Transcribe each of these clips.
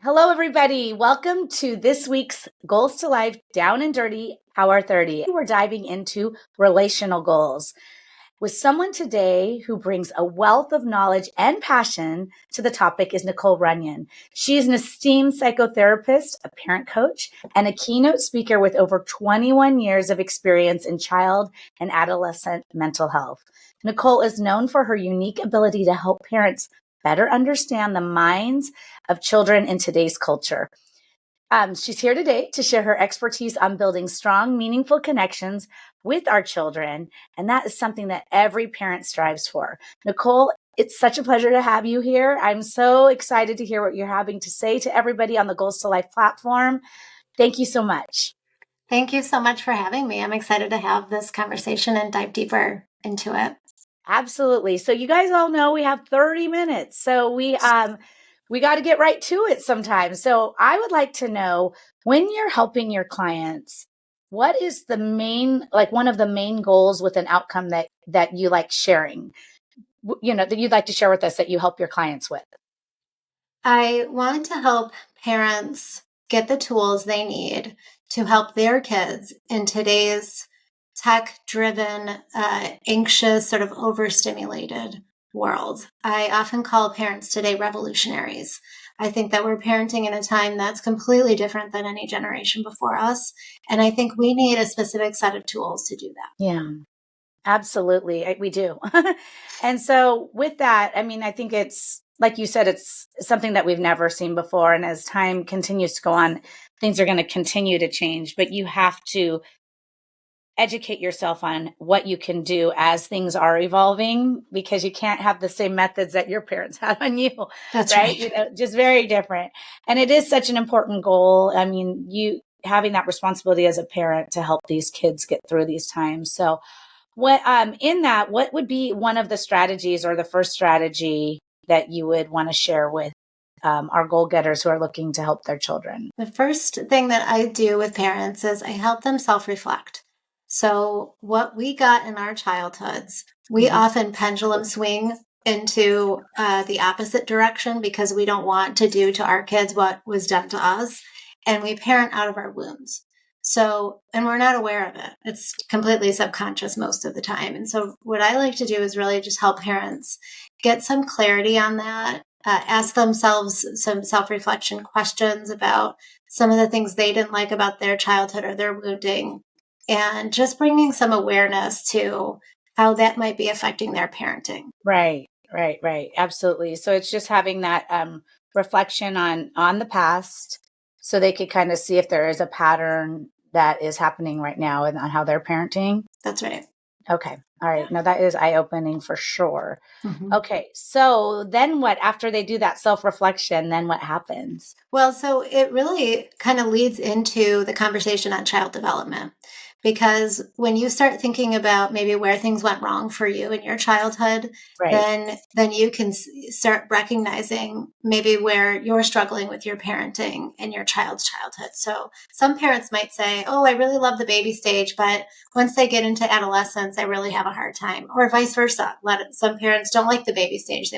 Hello, everybody. Welcome to this week's Goals to Life Down and Dirty Power 30. We're diving into relational goals with someone today who brings a wealth of knowledge and passion to the topic is Nicole Runyon. She is an esteemed psychotherapist, a parent coach, and a keynote speaker with over 21 years of experience in child and adolescent mental health. Nicole is known for her unique ability to help parents better understand the minds of children in today's culture. She's here today to share her expertise on building strong, meaningful connections with our children. And that is something that every parent strives for. Nicole, it's such a pleasure to have you here. I'm so excited to hear what you're having to say to everybody on the Goals to Life platform. Thank you so much. Thank you so much for having me. I'm excited to have this conversation and dive deeper into it. Absolutely. So you guys all know we have 30 minutes. So we got to get right to it sometimes. So I would like to know, when you're helping your clients, what is the main, like one of the main goals with an outcome that you like sharing, that you'd like to share with us that you help your clients with? I want to help parents get the tools they need to help their kids in today's tech-driven, anxious, sort of overstimulated world. I often call parents today revolutionaries. I think that we're parenting in a time that's completely different than any generation before us. And I think we need a specific set of tools to do that. Yeah, absolutely. We do. And so with that, I mean, I think it's, like you said, it's something that we've never seen before. And as time continues to go on, things are going to continue to change, but you have to educate yourself on what you can do as things are evolving, because you can't have the same methods that your parents had on you. That's right. Just very different. And it is such an important goal. I mean, you having that responsibility as a parent to help these kids get through these times. So what what would be one of the strategies or the first strategy that you would want to share with our goal getters who are looking to help their children? The first thing that I do with parents is I help them self-reflect. So what we got in our childhoods, we often pendulum swing into the opposite direction because we don't want to do to our kids what was done to us. And we parent out of our wounds. So, and we're not aware of it. It's completely subconscious most of the time. And so what I like to do is really just help parents get some clarity on that, ask themselves some self-reflection questions about some of the things they didn't like about their childhood or their wounding, and just bringing some awareness to how that might be affecting their parenting. Right. Absolutely. So it's just having that reflection on the past, so they could kind of see if there is a pattern that is happening right now and on how they're parenting. That's right. Okay. All right. Now that is eye-opening for sure. Mm-hmm. Okay. So then what, after they do that self-reflection, then what happens? Well, so it really kind of leads into the conversation on child development, because when you start thinking about maybe where things went wrong for you in your childhood, Right. then you can start recognizing maybe where you're struggling with your parenting in your child's childhood. So some parents might say, "Oh, I really love the baby stage, but once they get into adolescence, I really have a hard time," or vice versa. Some parents don't like the baby stage;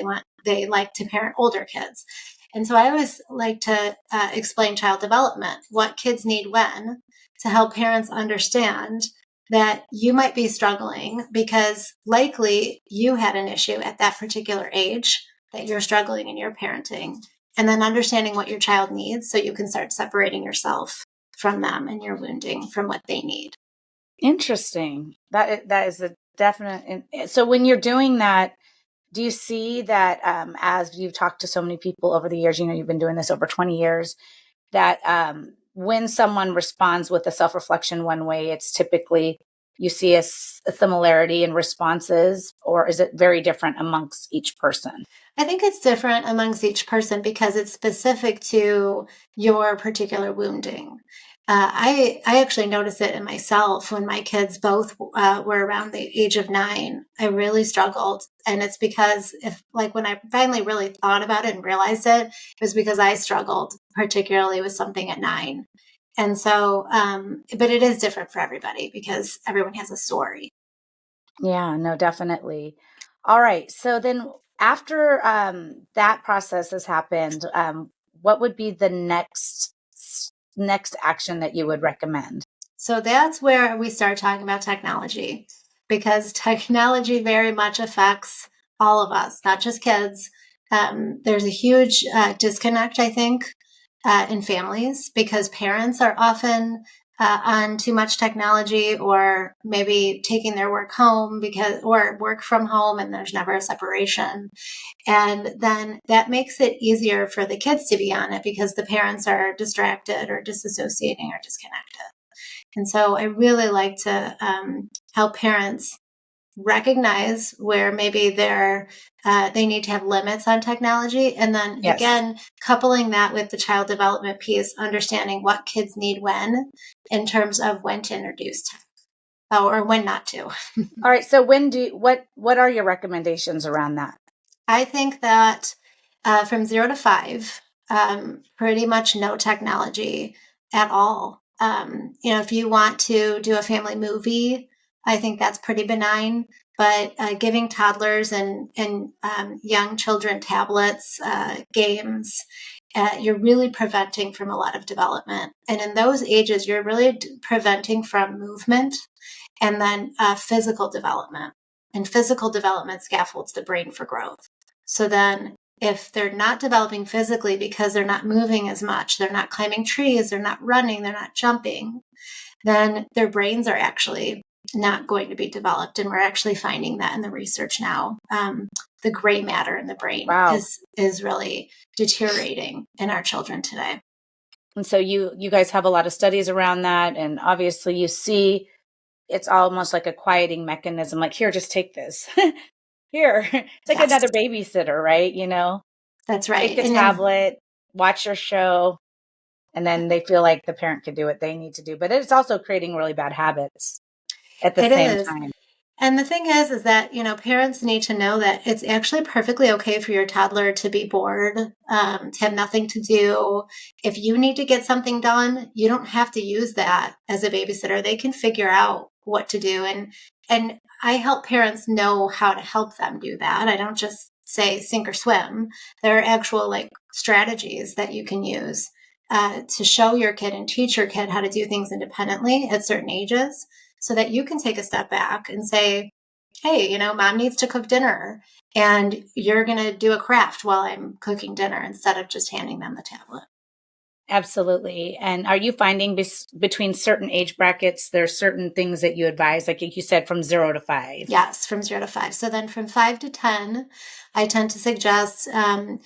they like to parent older kids. And so I always like to explain child development, what kids need when, to help parents understand that you might be struggling because likely you had an issue at that particular age that you're struggling in your parenting. And then understanding what your child needs so you can start separating yourself from them and your wounding from what they need. Interesting. That is a definite. So when you're doing that, do you see that as you've talked to so many people over the years, you've been doing this over 20 years, that when someone responds with a self-reflection one way, it's typically you see a similarity in responses, or is it very different amongst each person? I think it's different amongst each person because it's specific to your particular wounding. I actually noticed it in myself when my kids both were around the age of 9. I really struggled. And it's because when I finally really thought about it and realized it, it was because I struggled, particularly with something at 9. And so, but it is different for everybody because everyone has a story. Yeah, no, definitely. All right. So then after that process has happened, what would be the next action that you would recommend? So that's where we start talking about technology, because technology very much affects all of us, not just kids. There's a huge disconnect, I think, in families, because parents are often on too much technology, or maybe taking their work home or work from home, and there's never a separation. And then that makes it easier for the kids to be on it because the parents are distracted or disassociating or disconnected. And so I really like to help parents recognize where maybe they need to have limits on technology. And then again, coupling that with the child development piece, understanding what kids need when, in terms of when to introduce tech or when not to. All right. So what are your recommendations around that? I think that from 0 to 5, pretty much no technology at all. If you want to do a family movie, I think that's pretty benign. But giving toddlers and young children tablets, games, you're really preventing from a lot of development. And in those ages, you're really preventing from movement and then physical development. And physical development scaffolds the brain for growth. So then if they're not developing physically because they're not moving as much, they're not climbing trees, they're not running, they're not jumping, then their brains are actually not going to be developed. And we're actually finding that in the research now. The gray matter in the brain is really deteriorating in our children today. And so you guys have a lot of studies around that. And obviously you see it's almost like a quieting mechanism. Like, here, just take this. Here. It's like another babysitter, right? That's right. Take the tablet, watch your show, and then they feel like the parent can do what they need to do. But it's also creating really bad habits at the same time. And the thing is that, parents need to know that it's actually perfectly okay for your toddler to be bored, to have nothing to do. If you need to get something done, you don't have to use that as a babysitter. They can figure out what to do. And I help parents know how to help them do that. I don't just say sink or swim. There are actual strategies that you can use to show your kid and teach your kid how to do things independently at certain ages, so that you can take a step back and say, hey, mom needs to cook dinner, and you're going to do a craft while I'm cooking dinner, instead of just handing them the tablet. Absolutely. And are you finding between certain age brackets, there's certain things that you advise, like you said, from 0 to 5? Yes, from 0 to 5. So then from 5 to 10, I tend to suggest, a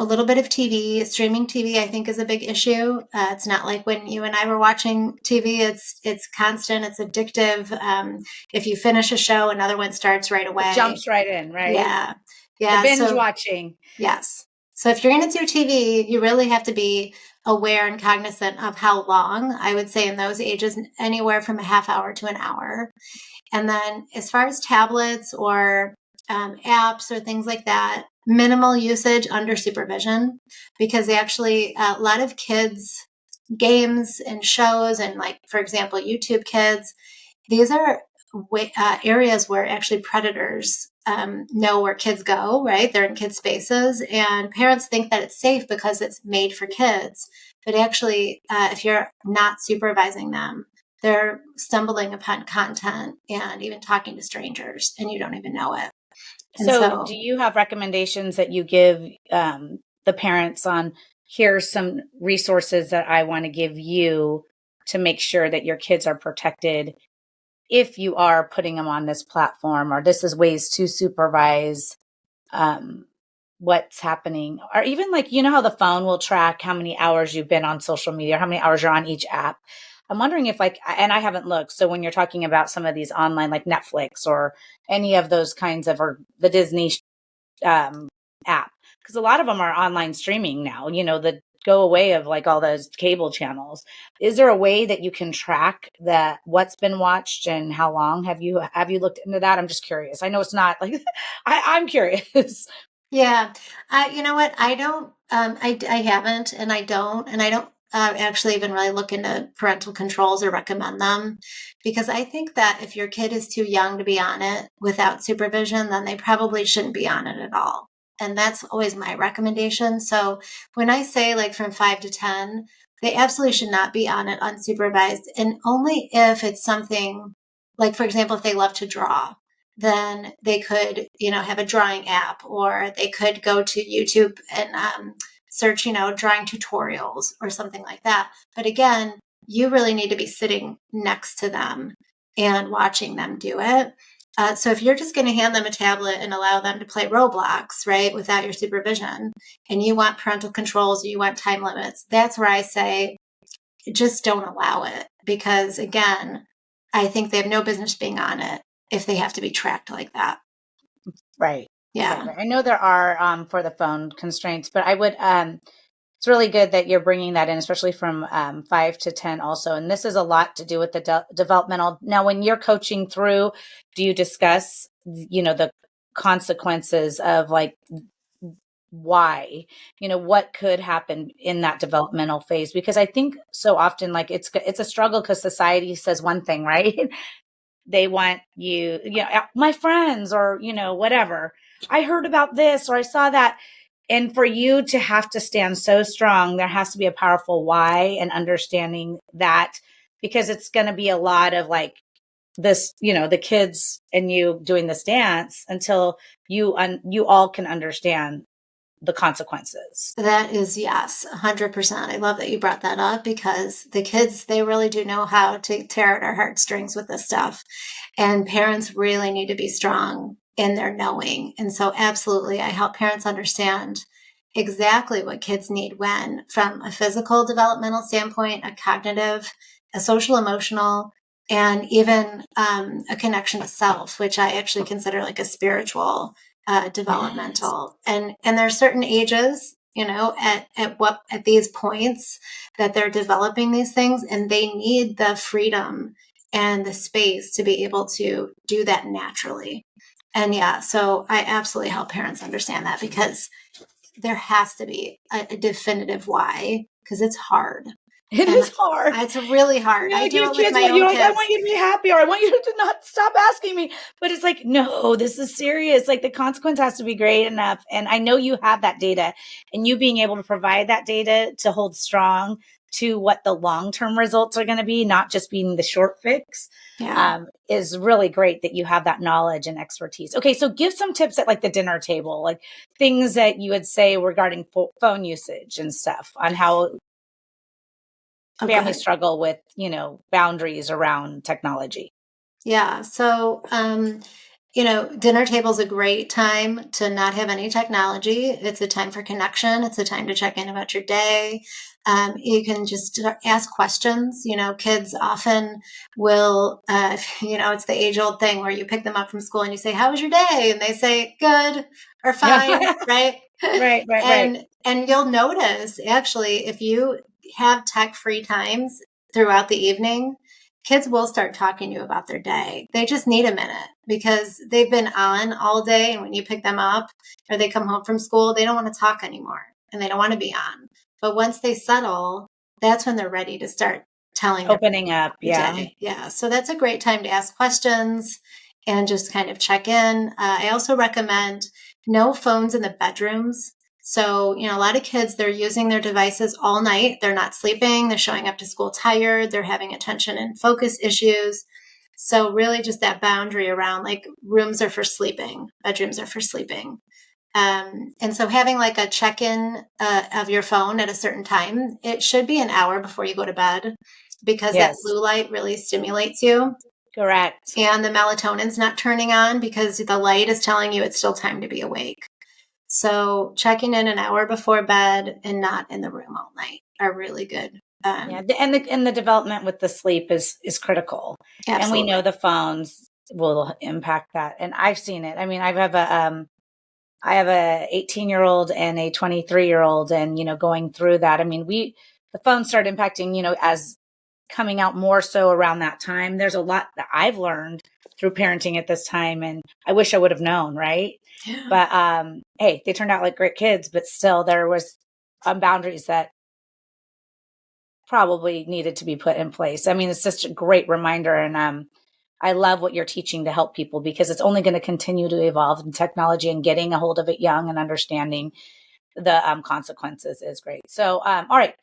little bit of TV. Streaming TV, I think, is a big issue. It's not like when you and I were watching TV. It's constant. It's addictive. If you finish a show, another one starts right away. It jumps right in, right? Yeah. The binge watching. Yes. So if you're going to do TV, you really have to be aware and cognizant of how long. I would say in those ages, anywhere from a half hour to an hour. And then as far as tablets or apps or things like that, minimal usage under supervision, because actually a lot of kids' games and shows, and for example, YouTube Kids, these are areas where actually predators know where kids go, right? They're in kids' spaces, and parents think that it's safe because it's made for kids. But actually, if you're not supervising them, they're stumbling upon content and even talking to strangers, and you don't even know it. So do you have recommendations that you give the parents on, here's some resources that I want to give you to make sure that your kids are protected if you are putting them on this platform, or this is ways to supervise what's happening? Or even how the phone will track how many hours you've been on social media, or how many hours you're on each app. I'm wondering if and I haven't looked. So when you're talking about some of these online, like Netflix or any of those kinds of, or the Disney app, because a lot of them are online streaming now, the go away of all those cable channels. Is there a way that you can track that, what's been watched and how long? Have you looked into that? I'm just curious. I know it's not I'm curious. Yeah. You know what? I don't, I haven't, and I don't actually even really look into parental controls or recommend them, because I think that if your kid is too young to be on it without supervision, then they probably shouldn't be on it at all. And that's always my recommendation. So when I say like from 5 to 10, they absolutely should not be on it unsupervised. And only if it's something like, for example, if they love to draw, then they could, have a drawing app, or they could go to YouTube and search, drawing tutorials or something like that. But again, you really need to be sitting next to them and watching them do it. So if you're just going to hand them a tablet and allow them to play Roblox, right, without your supervision, and you want parental controls or you want time limits, that's where I say just don't allow it. Because again, I think they have no business being on it if they have to be tracked like that. Right. Yeah. Right. I know there are for the phone constraints, but I would it's really good that you're bringing that in, especially from 5 to 10 also. And this is a lot to do with the developmental. Now, when you're coaching through, do you discuss, the consequences of like why, what could happen in that developmental phase? Because I think so often, like it's a struggle because society says one thing, right? They want you, my friends or, whatever. I heard about this or I saw that. And for you to have to stand so strong, there has to be a powerful why and understanding that, because it's going to be a lot of like this, the kids and you doing this dance until you all can understand the consequences. That is, yes, 100%. I love that you brought that up, because the kids, they really do know how to tear at our heartstrings with this stuff. And parents really need to be strong in their knowing. And so, absolutely, I help parents understand exactly what kids need when, from a physical developmental standpoint, a cognitive, a social emotional, and even a connection to self, which I actually consider like a spiritual Yes. developmental. And there's certain ages, at these points that they're developing these things, and they need the freedom and the space to be able to do that naturally. And yeah, so I absolutely help parents understand that, because there has to be a definitive why, because it's hard. It And is hard. it's really hard. I Like do your it with kids my want you're own like, I want kids. you to be happy or I want you to not stop asking me. But it's like, no, this is serious. Like the consequence has to be great enough. And I know you have that data, and you being able to provide that data to hold strong to what the long-term results are going to be, not just being the short fix, Yeah. is really great that you have that knowledge and expertise. Okay. So give some tips at like the dinner table, like things that you would say regarding phone usage and stuff on how Oh, families good. struggle with, boundaries around technology. Yeah. So, dinner table's a great time to not have any technology. It's a time for connection. It's a time to check in about your day. You can just ask questions. Kids often will, it's the age old thing where you pick them up from school and you say, "How was your day?" And they say, "Good" or Yeah. "Fine," right? Right, right, right. And you'll notice, actually, if you have tech free times throughout the evening, kids will start talking to you about their day. They just need a minute, because they've been on all day. And when you pick them up or they come home from school, they don't want to talk anymore and they don't want to be on. But once they settle, that's when they're ready to start telling their Opening up. the Yeah. day. Yeah. So that's a great time to ask questions and just kind of check in. I also recommend no phones in the bedrooms. So, a lot of kids, they're using their devices all night. They're not sleeping. They're showing up to school tired. They're having attention and focus issues. So, really, just that boundary around like rooms are for sleeping, bedrooms are for sleeping. And so, having like a check in of your phone at a certain time, it should be an hour before you go to bed, because that Yes. blue light really stimulates you. Correct. And the melatonin's not turning on because the light is telling you it's still time to be awake. So checking in an hour before bed and not in the room all night are really good. Yeah. And the development with the sleep is critical. And we know Absolutely. the phones will impact that. And I've seen it. I mean, I have a 18-year-old and a 23-year-old, and going through that. I mean, the phone started impacting, as coming out more so around that time. There's a lot that I've learned through parenting at this time, and I wish I would have known, right? Yeah. But hey, they turned out like great kids, but still there was boundaries that probably needed to be put in place. I mean, it's just a great reminder, and I love what you're teaching to help people, because it's only going to continue to evolve in technology, and getting a hold of it young and understanding the consequences is great. So, all right.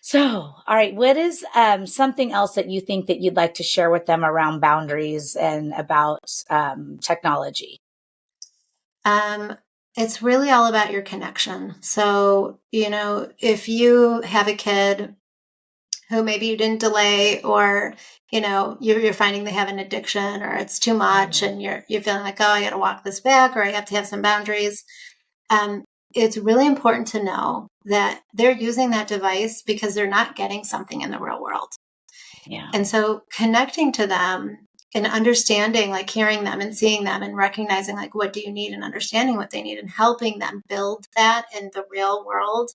So, all right. What is something else that you think that you'd like to share with them around boundaries and about technology? It's really all about your connection. So, if you have a kid who maybe you didn't delay, or you're finding they have an addiction, or it's too much, and you're feeling like, oh, I got to walk this back, or I have to have some boundaries. Um, it's really important to know that they're using that device because they're not getting something in the real world. Yeah. And so connecting to them and understanding, like hearing them and seeing them and recognizing, like, what do you need, and understanding what they need and helping them build that in the real world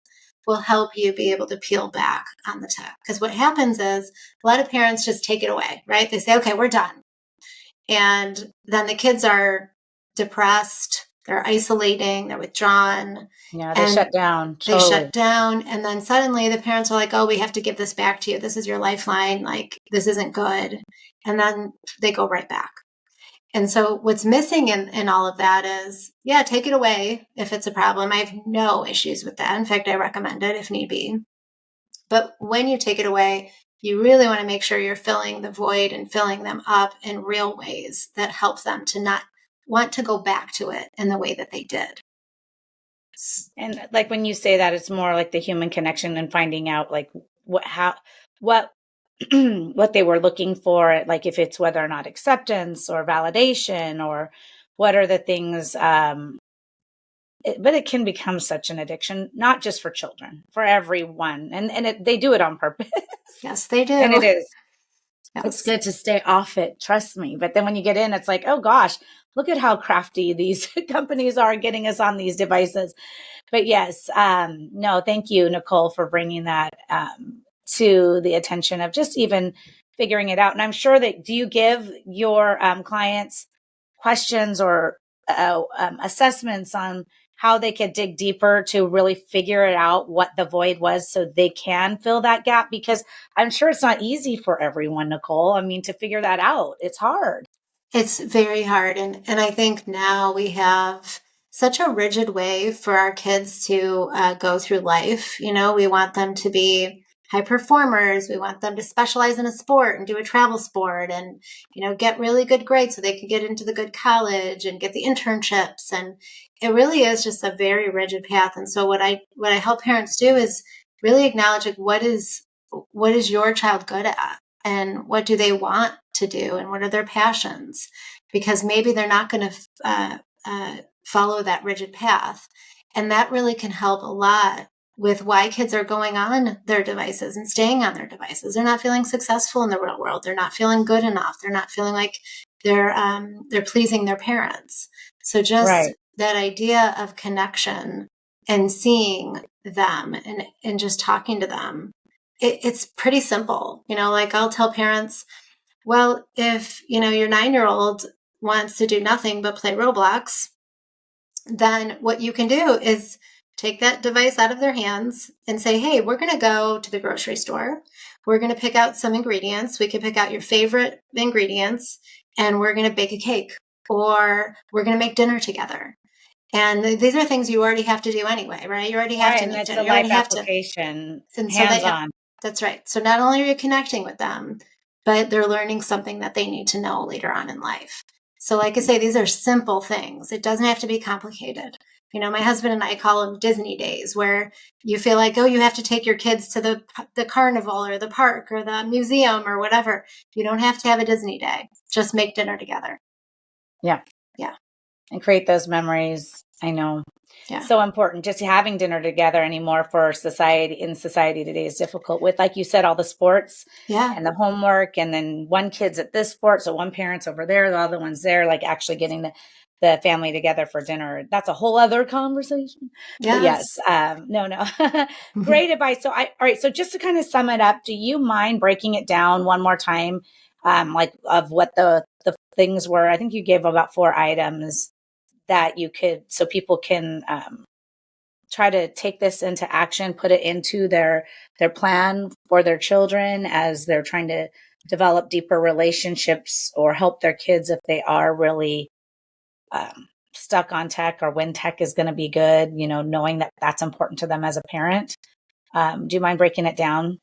will help you be able to peel back on the tech. Because what happens is a lot of parents just take it away, right? They say, okay, we're done. And then the kids are depressed, they're isolating, they're withdrawn. Yeah, they And shut down. they Totally. shut down, and then suddenly the parents are like, oh, we have to give this back to you. This is your lifeline. Like, this isn't good. And then they go right back. And so what's missing in all of that is, yeah, take it away if it's a problem. I have no issues with that. In fact, I recommend it if need be. But when you take it away, you really want to make sure you're filling the void and filling them up in real ways that help them to not want to go back to it in the way that they did. And like when you say that, it's more like the human connection and finding out like what what they were looking for, like if it's whether or not acceptance or validation, or what are the things. But it can become such an addiction, not just for children, for everyone, and they do it on purpose. Yes, they And do. it is. It's Yes. good to stay off it. Trust me. But then when you get in, it's like, oh gosh, look at how crafty these companies are getting us on these devices. But yes, no, thank you, Nicole, for bringing that to the attention of just even figuring it out. And I'm sure that, do you give your clients questions or assessments on how they could dig deeper to really figure it out what the void was, so they can fill that gap? Because I'm sure it's not easy for everyone, Nicole. I mean, to figure that out, it's hard. It's very hard. And I think now we have such a rigid way for our kids to go through life. We want them to be high performers. We want them to specialize in a sport and do a travel sport and, get really good grades so they can get into the good college and get the internships. And it really is just a very rigid path. And so what I help parents do is really acknowledge, like, what is your child good at? And what do they want to do, and what are their passions? Because maybe they're not going to follow that rigid path. And that really can help a lot with why kids are going on their devices and staying on their devices. They're not feeling successful in the real world. They're not feeling good enough. They're not feeling like they're pleasing their parents. So just Right. that idea of connection and seeing them and just talking to them, it's pretty simple. Like I'll tell parents, well, if, your 9-year-old wants to do nothing but play Roblox, then what you can do is take that device out of their hands and say, hey, we're going to go to the grocery store. We're going to pick out some ingredients. We can pick out your favorite ingredients, and we're going to bake a cake, or we're going to make dinner together. And these are things you already have to do anyway, right? You already have Right. to And make it's dinner. a You already life have to. application, And so hands on. that's right. So not only are you connecting with them, but they're learning something that they need to know later on in life. So like I say, these are simple things. It doesn't have to be complicated. My husband and I call them Disney days, where you feel like, oh, you have to take your kids to the carnival or the park or the museum or whatever. You don't have to have a Disney day. Just make dinner together. Yeah. Yeah. And create those memories. I know. Yeah. So important. Just having dinner together anymore for society today is difficult, with, like you said, all the sports Yeah. and the homework, and then one kid's at this sport, so one parent's over there, the other one's there, like actually getting the family together for dinner. That's a whole other conversation. But yes, Yes. no. Great advice. All right. So just to kind of sum it up, do you mind breaking it down one more time? Like of what the things were? I think you gave about 4 items that you could, so people can try to take this into action, put it into their plan for their children as they're trying to develop deeper relationships or help their kids if they are really stuck on tech or when tech is going to be good, knowing that that's important to them as a parent. Do you mind breaking it down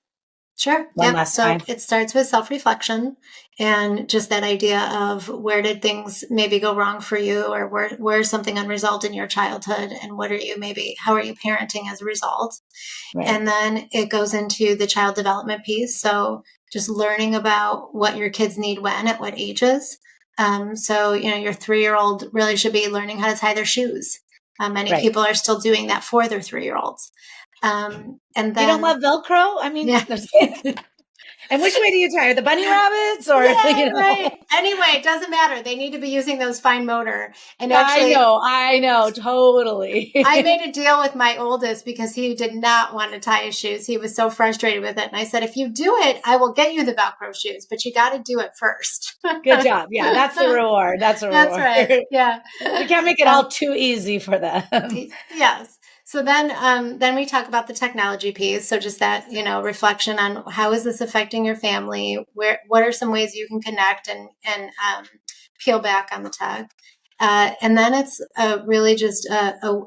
Sure. one Yep. last So time? it starts with self-reflection and just that idea of where did things maybe go wrong for you, or where's something unresolved in your childhood, and how are you parenting as a result? Right. And then it goes into the child development piece. So just learning about what your kids need when, at what ages. So, your 3-year-old really should be learning how to tie their shoes. Many Right. people are still doing that for their 3-year-olds. And You don't then, love Velcro? I mean, yeah. and which way do you tie? The bunny rabbits or, Yeah, right. Anyway, it doesn't matter. They need to be using those fine motor. And actually, I know, totally. I made a deal with my oldest because he did not want to tie his shoes. He was so frustrated with it. And I said, if you do it, I will get you the Velcro shoes, but you got to do it first. Good job. Yeah, that's the reward. That's the That's reward. right. Yeah. We can't make it all too easy for them. Yes. So then we talk about the technology piece. So just that, reflection on how is this affecting your family? What are some ways you can connect and peel back on the tech? And then it's really just a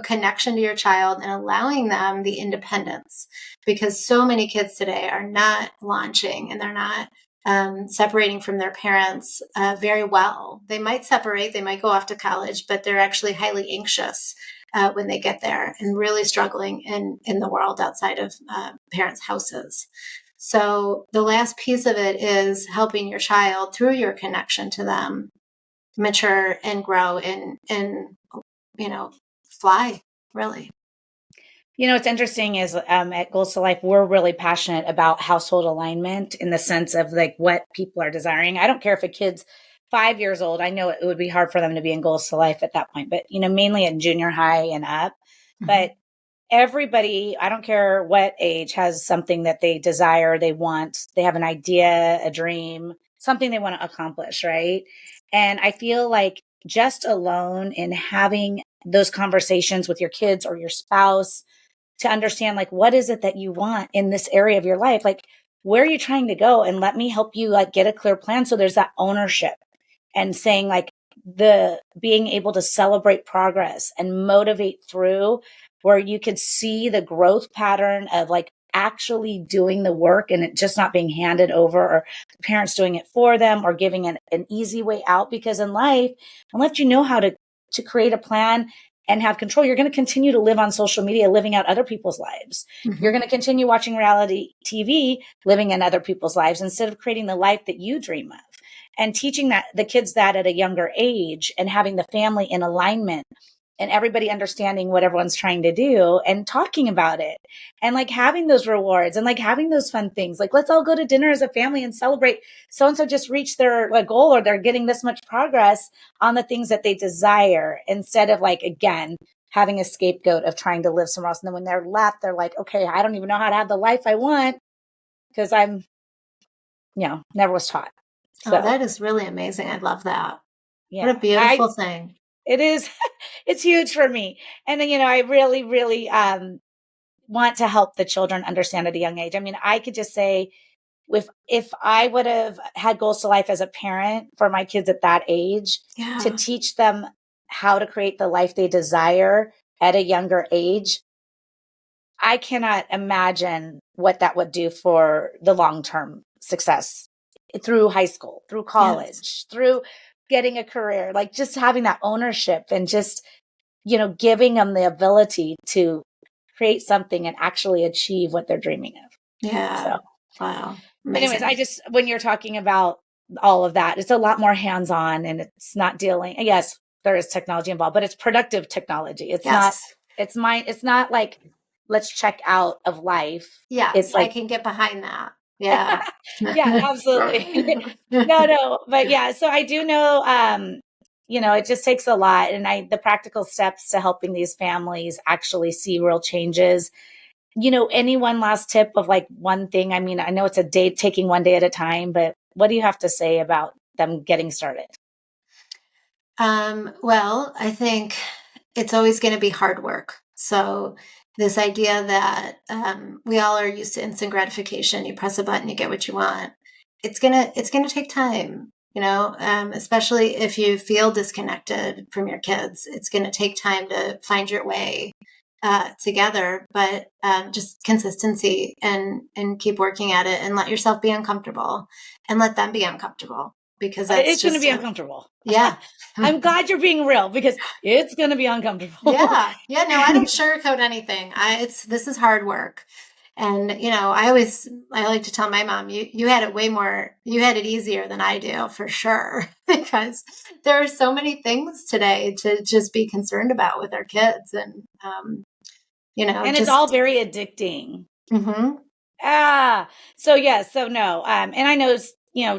connection to your child and allowing them the independence, because so many kids today are not launching and they're not separating from their parents very well. They might separate, they might go off to college, but they're actually highly anxious when they get there and really struggling in the world outside of parents' houses. So the last piece of it is helping your child through your connection to them mature and grow and fly, really. What's interesting is at Goals to Life, we're really passionate about household alignment in the sense of like what people are desiring. I don't care if a kid's 5 years old. I know it would be hard for them to be in Goals to Life at that point, but mainly in junior high and up. Mm-hmm. But everybody, I don't care what age, has something that they desire, they want, they have an idea, a dream, something they want to accomplish, right? And I feel like just alone in having those conversations with your kids or your spouse to understand, like, what is it that you want in this area of your life? Like, where are you trying to go? And let me help you like get a clear plan. So there's that ownership and saying like the being able to celebrate progress and motivate through where you could see the growth pattern of like actually doing the work and it just not being handed over or parents doing it for them or giving an easy way out. Because in life, unless you know how to create a plan and have control, you're going to continue to live on social media, living out other people's lives. Mm-hmm. You're going to continue watching reality TV, living in other people's lives instead of creating the life that you dream of. And teaching that the kids that at a younger age and having the family in alignment and everybody understanding what everyone's trying to do and talking about it and like having those rewards and like having those fun things. Like, let's all go to dinner as a family and celebrate so-and-so just reached their goal or they're getting this much progress on the things that they desire instead of like, again, having a scapegoat of trying to live somewhere else. And then when they're left, they're like, okay, I don't even know how to have the life I want because I'm, never was taught. Oh, So that is really amazing. I love that. What a yeah, beautiful thing. it is, it's huge for me. And then, I really, really, want to help the children understand at a young age. I mean, I could just say if I would have had Goals to Life as a parent for my kids at that age to Yeah. teach them how to create the life they desire at a younger age, I cannot imagine what that would do for the long-term success through high school, through Yes. college, through getting a career, like just having that ownership and just, giving them the ability to create something and actually achieve what they're dreaming of. So, Yeah. Wow. anyways, Amazing. when you're talking about all of that, it's a lot more hands on and it's not dealing, yes, there is technology involved, but it's productive technology. Yes. It's not like, let's check out of life. Yes. It's I like, can get behind that. Yeah. yeah, absolutely. No, but yeah, so I do know, it just takes a lot. And the practical steps to helping these families actually see real changes. Any one last tip of like one thing? I mean, I know it's a day, taking one day at a time, but what do you have to say about them getting started? Well, I think it's always going to be hard work. So this idea that we all are used to instant gratification, you press a button, you get what you want. it's gonna take time, especially if you feel disconnected from your kids. It's gonna take time to find your way together, but just consistency and keep working at it and let yourself be uncomfortable and let them be uncomfortable, because that's It's going to just be uncomfortable. yeah. I'm glad you're being real because it's going to be uncomfortable. Yeah, no, I don't sugarcoat anything. This is hard work. And I like to tell my mom, you had it you had it easier than I do, for sure, because there are so many things today to just be concerned about with our kids, and And it's just all very addicting. mhm. So yeah, so no. And I know,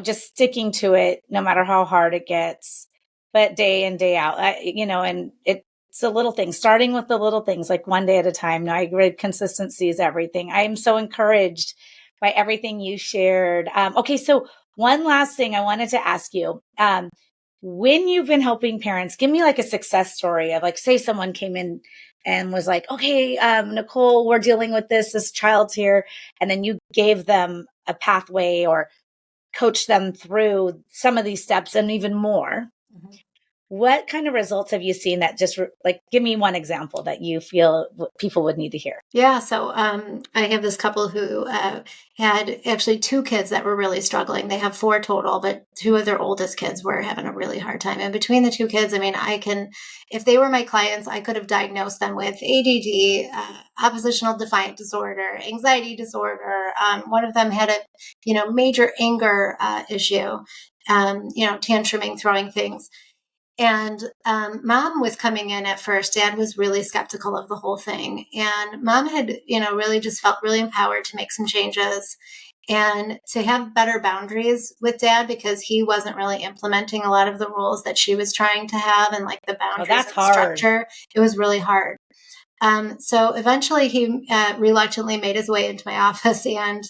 just sticking to it, no matter how hard it gets, but day in, day out, and it's the little things, starting with the little things, like one day at a time. No, I agree. Consistency is everything. I am so encouraged by everything you shared. Okay. So one last thing I wanted to ask you, when you've been helping parents, give me like a success story of, like, say someone came in and was like, okay, Nicole, we're dealing with this child's here. And then you gave them a pathway or coached them through some of these steps and even more. Mhm. What kind of results have you seen that just like, give me one example that you feel people would need to hear? Yeah, so I have this couple who had actually two kids that were really struggling. They have four total, but two of their oldest kids were having a really hard time. And between the two kids, I mean, if they were my clients, I could have diagnosed them with ADD, oppositional defiant disorder, anxiety disorder. One of them had a, major anger issue, tantruming, throwing things. And mom was coming in at first. Dad was really skeptical of the whole thing. And mom had, really just felt really empowered to make some changes and to have better boundaries with dad, because he wasn't really implementing a lot of the rules that she was trying to have, and like the Oh, boundaries that's and the hard. structure. It was really hard. So eventually he reluctantly made his way into my office, and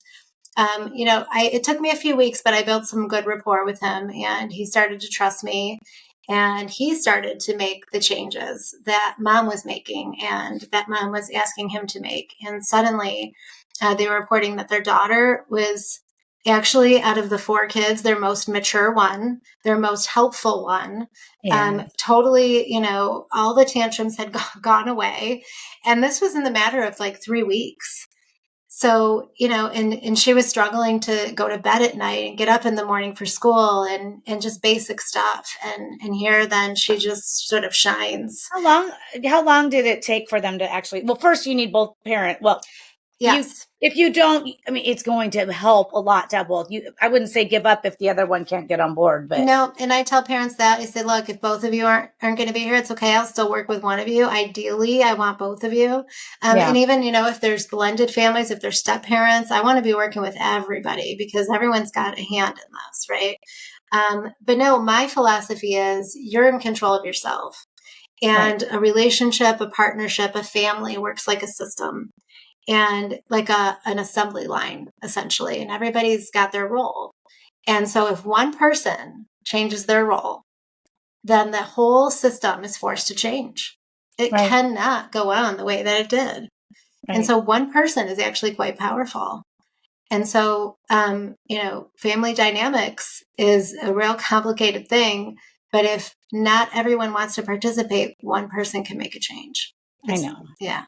it took me a few weeks, but I built some good rapport with him, and he started to trust me. And he started to make the changes that mom was making and that mom was asking him to make. And suddenly they were reporting that their daughter was actually, out of the four kids, their most mature one, their most helpful one. Yeah. Totally, all the tantrums had gone away. And this was in the matter of like 3 weeks. So, and she was struggling to go to bed at night and get up in the morning for school, and just basic stuff. And here then she just sort of shines. How long did it take for them to actually, well, first you need both parent. Well, Yes. if you don't, I mean, it's going to help a lot to have both. I wouldn't say give up if the other one can't get on board, but No, and I tell parents that I say, look, if both of you aren't going to be here, it's okay. I'll still work with one of you. Ideally, I want both of you. yeah, And even, if there's blended families, if there's step parents, I want to be working with everybody, because everyone's got a hand in this, right? But no, my philosophy is you're in control of yourself. right, And a relationship, a partnership, a family works like a system and like an assembly line, essentially. And everybody's got their role. And so if one person changes their role, then the whole system is forced to change. It right, cannot go on the way that it did. And right. so one person is actually quite powerful. And so, family dynamics is a real complicated thing. But if not everyone wants to participate, one person can make a change. I It's, know. yeah.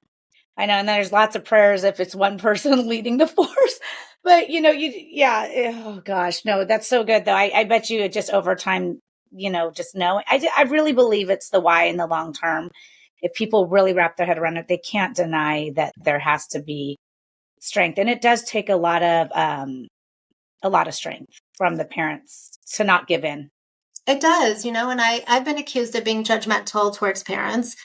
I know. And then there's lots of prayers if it's one person leading the force. But, yeah. Oh, gosh. No, that's so good, though. I bet you just over time, just know. I really believe it's the why in the long term. If people really wrap their head around it, they can't deny that there has to be strength. And it does take a lot of strength from the parents to not give in. It does, and I've been accused of being judgmental towards parents,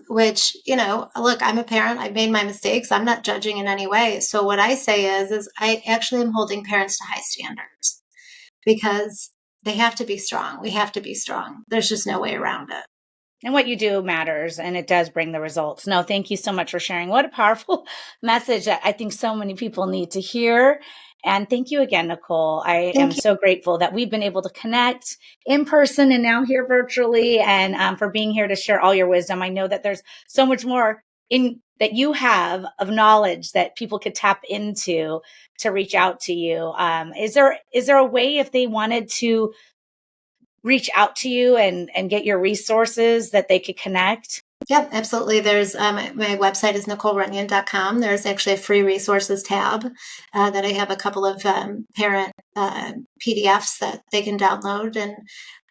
which, look, I'm a parent. I've made my mistakes. I'm not judging in any way. So what I say is I actually am holding parents to high standards, because they have to be strong. We have to be strong. There's just no way around it. And what you do matters, and it does bring the results. No, thank you so much for sharing. What a powerful message that I think so many people need to hear. And thank you again, Nicole. I am Thank you. so grateful that we've been able to connect in person and now here virtually, and for being here to share all your wisdom. I know that there's so much more that you have of knowledge that people could tap into to reach out to you. Is there a way, if they wanted to reach out to you and get your resources, that they could connect? Yep, absolutely. There's my website is NicoleRunyon.com. There's actually a free resources tab that I have a couple of parent PDFs that they can download. And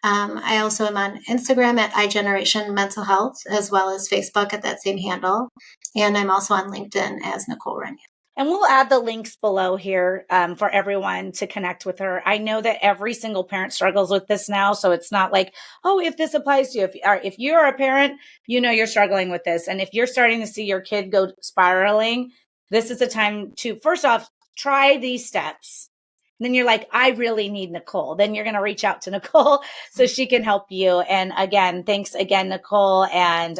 I also am on Instagram at iGeneration Mental Health, as well as Facebook at that same handle. And I'm also on LinkedIn as Nicole Runyon. And we'll add the links below here for everyone to connect with her. I know that every single parent struggles with this now. So it's not like, oh, if this applies to you, if you're a parent, you know you're struggling with this. And if you're starting to see your kid go spiraling, this is the time to, first off, try these steps. And then you're like, I really need Nicole. Then you're going to reach out to Nicole so she can help you. And again, thanks again, Nicole. And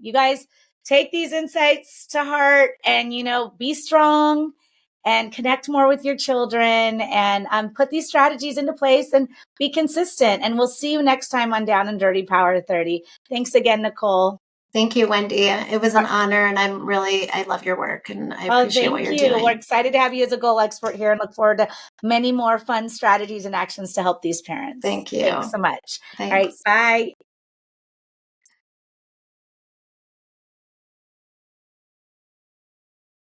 you guys, take these insights to heart and, be strong and connect more with your children and put these strategies into place and be consistent. And we'll see you next time on Down and Dirty Power 30. Thanks again, Nicole. Thank you, Wendee. It was an honor, and I love your work, and I appreciate what you're doing. We're excited to have you as a goal expert here and look forward to many more fun strategies and actions to help these parents. Thank you. Thanks so much. Thanks. All right, bye.